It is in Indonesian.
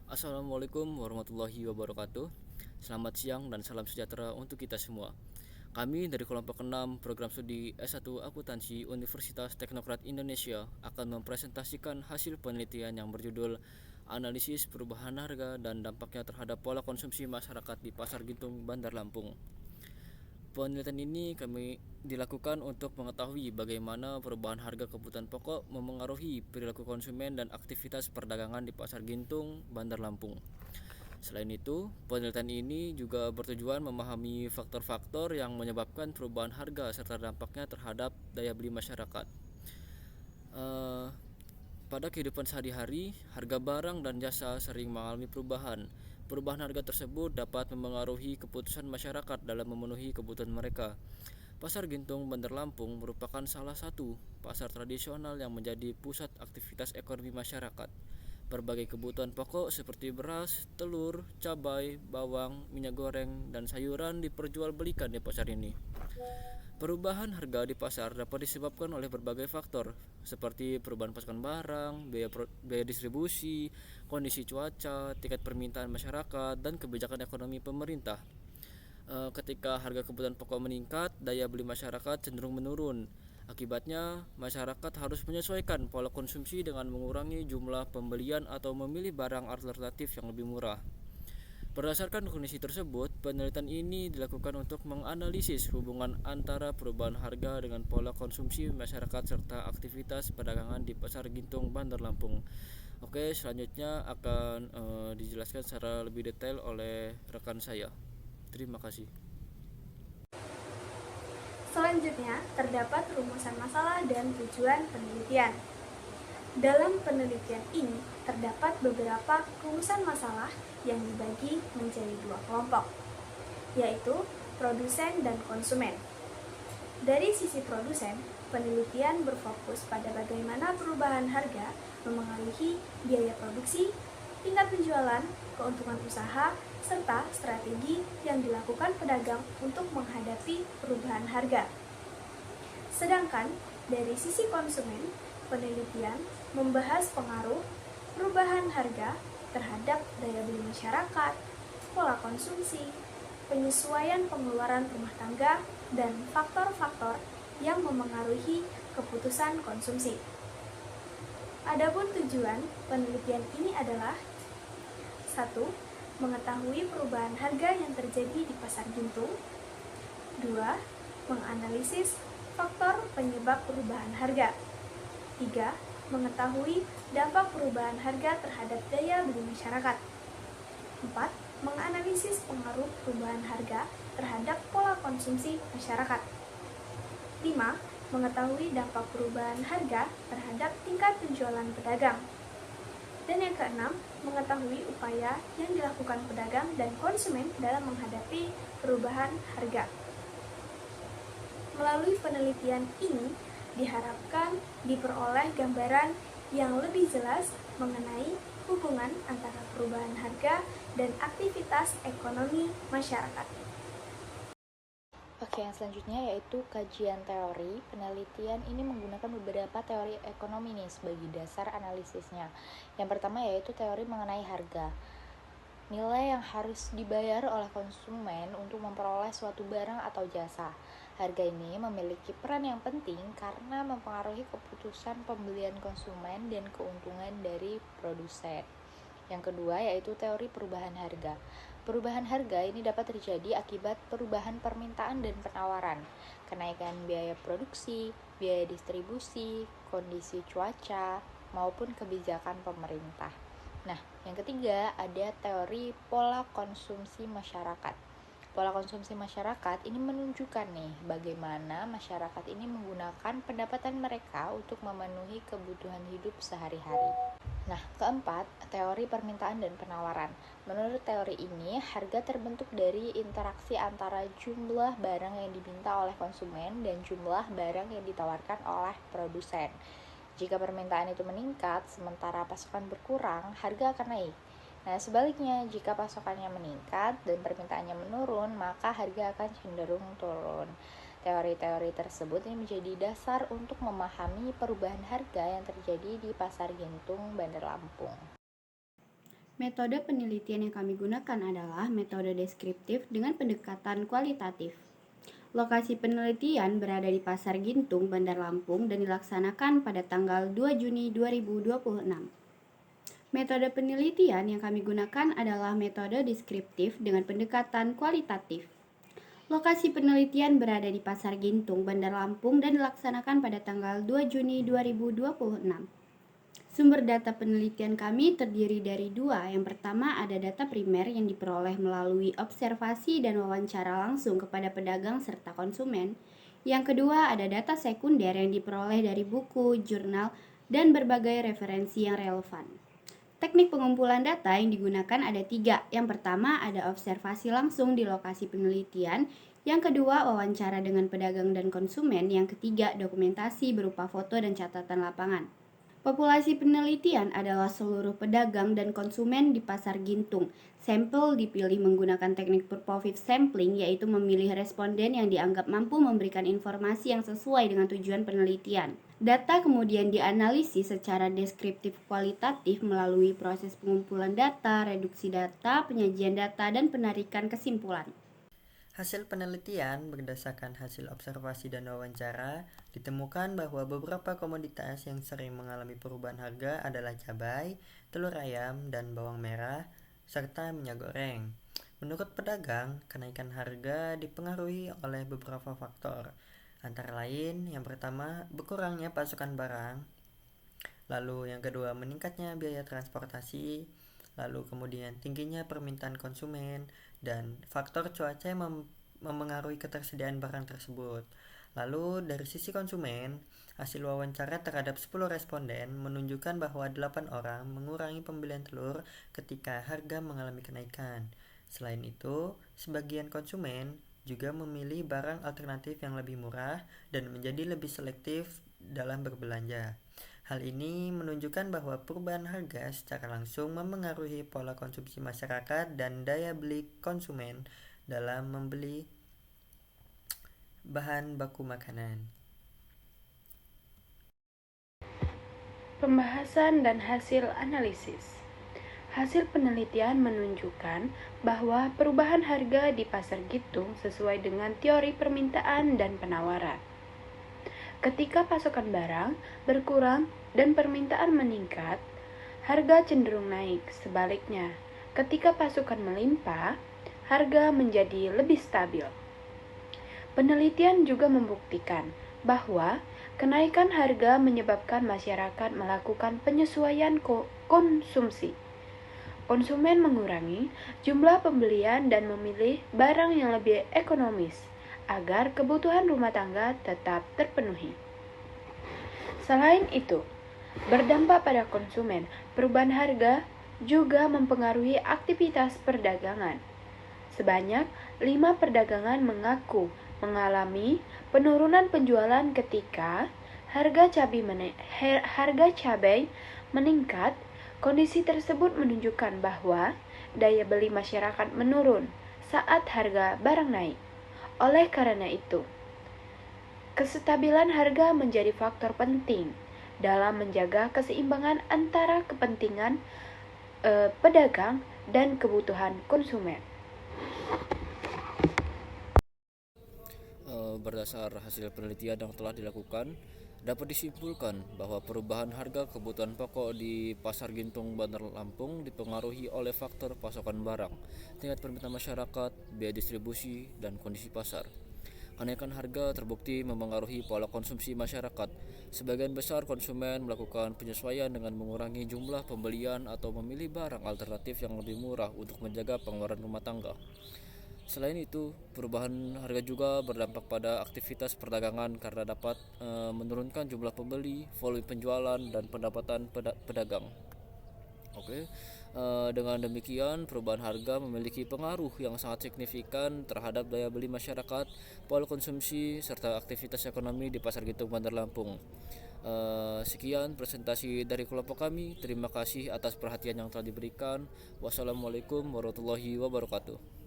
Assalamualaikum warahmatullahi wabarakatuh. Selamat siang dan salam sejahtera untuk kita semua. Kami dari kelompok 6 program studi S1 Akuntansi Universitas Teknokrat Indonesia akan mempresentasikan hasil penelitian yang berjudul Analisis Perubahan Harga dan Dampaknya Terhadap Pola Konsumsi Masyarakat di Pasar Gintung, Bandar Lampung. Penelitian ini kami dilakukan untuk mengetahui bagaimana perubahan harga kebutuhan pokok memengaruhi perilaku konsumen dan aktivitas perdagangan di Pasar Gintung, Bandar Lampung. Selain itu, penelitian ini juga bertujuan memahami faktor-faktor yang menyebabkan perubahan harga serta dampaknya terhadap daya beli masyarakat. Eh, Pada kehidupan sehari-hari, harga barang dan jasa sering mengalami perubahan. Perubahan harga tersebut dapat memengaruhi keputusan masyarakat dalam memenuhi kebutuhan mereka. Pasar Gintung Bandar Lampung merupakan salah satu pasar tradisional yang menjadi pusat aktivitas ekonomi masyarakat. Berbagai kebutuhan pokok seperti beras, telur, cabai, bawang, minyak goreng, dan sayuran diperjualbelikan di pasar ini. Perubahan harga di pasar dapat disebabkan oleh berbagai faktor, seperti perubahan pasokan barang, biaya distribusi, kondisi cuaca, tingkat permintaan masyarakat, dan kebijakan ekonomi pemerintah. Ketika harga kebutuhan pokok meningkat, daya beli masyarakat cenderung menurun. Akibatnya, masyarakat harus menyesuaikan pola konsumsi dengan mengurangi jumlah pembelian atau memilih barang alternatif yang lebih murah. Berdasarkan kondisi tersebut, penelitian ini dilakukan untuk menganalisis hubungan antara perubahan harga dengan pola konsumsi masyarakat serta aktivitas perdagangan di Pasar Gintung, Bandar Lampung. Oke, selanjutnya akan dijelaskan secara lebih detail oleh rekan saya. Terima kasih. Selanjutnya, terdapat rumusan masalah dan tujuan penelitian. Dalam penelitian ini, terdapat beberapa rumusan masalah yang dibagi menjadi dua kelompok, yaitu produsen dan konsumen. Dari sisi produsen, penelitian berfokus pada bagaimana perubahan harga memengaruhi biaya produksi, tingkat penjualan, keuntungan usaha, serta strategi yang dilakukan pedagang untuk menghadapi perubahan harga. Sedangkan dari sisi konsumen, penelitian membahas pengaruh perubahan harga terhadap daya beli masyarakat, pola konsumsi, penyesuaian pengeluaran rumah tangga, dan faktor-faktor yang memengaruhi keputusan konsumsi. Adapun tujuan penelitian ini adalah 1. Mengetahui perubahan harga yang terjadi di Pasar Gintung. 2. Menganalisis faktor penyebab perubahan harga. 3. Mengetahui dampak perubahan harga terhadap daya beli masyarakat. 4. Menganalisis pengaruh perubahan harga terhadap pola konsumsi masyarakat. 5. Mengetahui dampak perubahan harga terhadap tingkat penjualan pedagang. Dan yang keenam, mengetahui upaya yang dilakukan pedagang dan konsumen dalam menghadapi perubahan harga. Melalui penelitian ini, diharapkan diperoleh gambaran yang lebih jelas mengenai hubungan antara perubahan harga dan aktivitas ekonomi masyarakat. Oke, yang selanjutnya yaitu kajian teori. Penelitian ini menggunakan beberapa teori ekonomi nih sebagai dasar analisisnya. Yang pertama yaitu teori mengenai harga. Nilai yang harus dibayar oleh konsumen untuk memperoleh suatu barang atau jasa. Harga ini memiliki peran yang penting karena mempengaruhi keputusan pembelian konsumen dan keuntungan dari produsen. Yang kedua yaitu teori perubahan harga. Perubahan harga ini dapat terjadi akibat perubahan permintaan dan penawaran, kenaikan biaya produksi, biaya distribusi, kondisi cuaca, maupun kebijakan pemerintah. Nah, yang ketiga ada teori pola konsumsi masyarakat. Pola konsumsi masyarakat ini menunjukkan nih bagaimana masyarakat ini menggunakan pendapatan mereka untuk memenuhi kebutuhan hidup sehari-hari. Nah, keempat, teori permintaan dan penawaran. Menurut teori ini, harga terbentuk dari interaksi antara jumlah barang yang diminta oleh konsumen dan jumlah barang yang ditawarkan oleh produsen. Jika permintaan itu meningkat, sementara pasokan berkurang, harga akan naik. Nah, sebaliknya, jika pasokannya meningkat dan permintaannya menurun, maka harga akan cenderung turun. Teori-teori tersebut ini menjadi dasar untuk memahami perubahan harga yang terjadi di Pasar Gintung, Bandar Lampung. Metode penelitian yang kami gunakan adalah metode deskriptif dengan pendekatan kualitatif. Lokasi penelitian berada di Pasar Gintung, Bandar Lampung dan dilaksanakan pada tanggal 2 Juni 2026. Metode penelitian yang kami gunakan adalah metode deskriptif dengan pendekatan kualitatif. Lokasi penelitian berada di Pasar Gintung, Bandar Lampung dan dilaksanakan pada tanggal 2 Juni 2026. Sumber data penelitian kami terdiri dari dua. Yang pertama ada data primer yang diperoleh melalui observasi dan wawancara langsung kepada pedagang serta konsumen. Yang kedua ada data sekunder yang diperoleh dari buku, jurnal, dan berbagai referensi yang relevan. Teknik pengumpulan data yang digunakan ada tiga. Yang pertama ada observasi langsung di lokasi penelitian. Yang kedua wawancara dengan pedagang dan konsumen. Yang ketiga dokumentasi berupa foto dan catatan lapangan. Populasi penelitian adalah seluruh pedagang dan konsumen di Pasar Gintung. Sampel dipilih menggunakan teknik purposive sampling, yaitu memilih responden yang dianggap mampu memberikan informasi yang sesuai dengan tujuan penelitian. Data kemudian dianalisis secara deskriptif kualitatif melalui proses pengumpulan data, reduksi data, penyajian data, dan penarikan kesimpulan. Hasil penelitian berdasarkan hasil observasi dan wawancara ditemukan bahwa beberapa komoditas yang sering mengalami perubahan harga adalah cabai, telur ayam, dan bawang merah, serta minyak goreng. Menurut pedagang, kenaikan harga dipengaruhi oleh beberapa faktor. Antara lain, yang pertama, berkurangnya pasokan barang, lalu yang kedua, meningkatnya biaya transportasi, lalu kemudian tingginya permintaan konsumen, dan faktor cuaca yang mempengaruhi ketersediaan barang tersebut. Lalu dari sisi konsumen, hasil wawancara terhadap 10 responden menunjukkan bahwa 8 orang mengurangi pembelian telur ketika harga mengalami kenaikan. Selain itu, sebagian konsumen juga memilih barang alternatif yang lebih murah dan menjadi lebih selektif dalam berbelanja. Hal ini menunjukkan bahwa perubahan harga secara langsung mempengaruhi pola konsumsi masyarakat dan daya beli konsumen dalam membeli bahan baku makanan. Pembahasan dan hasil analisis. Hasil penelitian menunjukkan bahwa perubahan harga di Pasar Gintung sesuai dengan teori permintaan dan penawaran. Ketika pasokan barang berkurang dan permintaan meningkat, harga cenderung naik. Sebaliknya, ketika pasokan melimpah, harga menjadi lebih stabil. Penelitian juga membuktikan bahwa kenaikan harga menyebabkan masyarakat melakukan penyesuaian konsumsi. Konsumen mengurangi jumlah pembelian dan memilih barang yang lebih ekonomis agar kebutuhan rumah tangga tetap terpenuhi. Selain itu, berdampak pada konsumen, perubahan harga juga mempengaruhi aktivitas perdagangan. Sebanyak 5 perdagangan mengaku mengalami penurunan penjualan ketika harga cabai meningkat. Kondisi tersebut menunjukkan bahwa daya beli masyarakat menurun saat harga barang naik. Oleh karena itu, kestabilan harga menjadi faktor penting dalam menjaga keseimbangan antara kepentingan pedagang dan kebutuhan konsumen. Berdasar hasil penelitian yang telah dilakukan, dapat disimpulkan bahwa perubahan harga kebutuhan pokok di Pasar Gintung, Bandar Lampung dipengaruhi oleh faktor pasokan barang, tingkat permintaan masyarakat, biaya distribusi, dan kondisi pasar. Kenaikan harga terbukti mempengaruhi pola konsumsi masyarakat. Sebagian besar konsumen melakukan penyesuaian dengan mengurangi jumlah pembelian atau memilih barang alternatif yang lebih murah untuk menjaga pengeluaran rumah tangga. Selain itu, perubahan harga juga berdampak pada aktivitas perdagangan karena dapat menurunkan jumlah pembeli, volume penjualan, dan pendapatan pedagang. Oke, dengan demikian perubahan harga memiliki pengaruh yang sangat signifikan terhadap daya beli masyarakat, pola konsumsi, serta aktivitas ekonomi di Pasar Gintung, Bandar Lampung. Sekian presentasi dari kelompok kami. Terima kasih atas perhatian yang telah diberikan. Wassalamualaikum warahmatullahi wabarakatuh.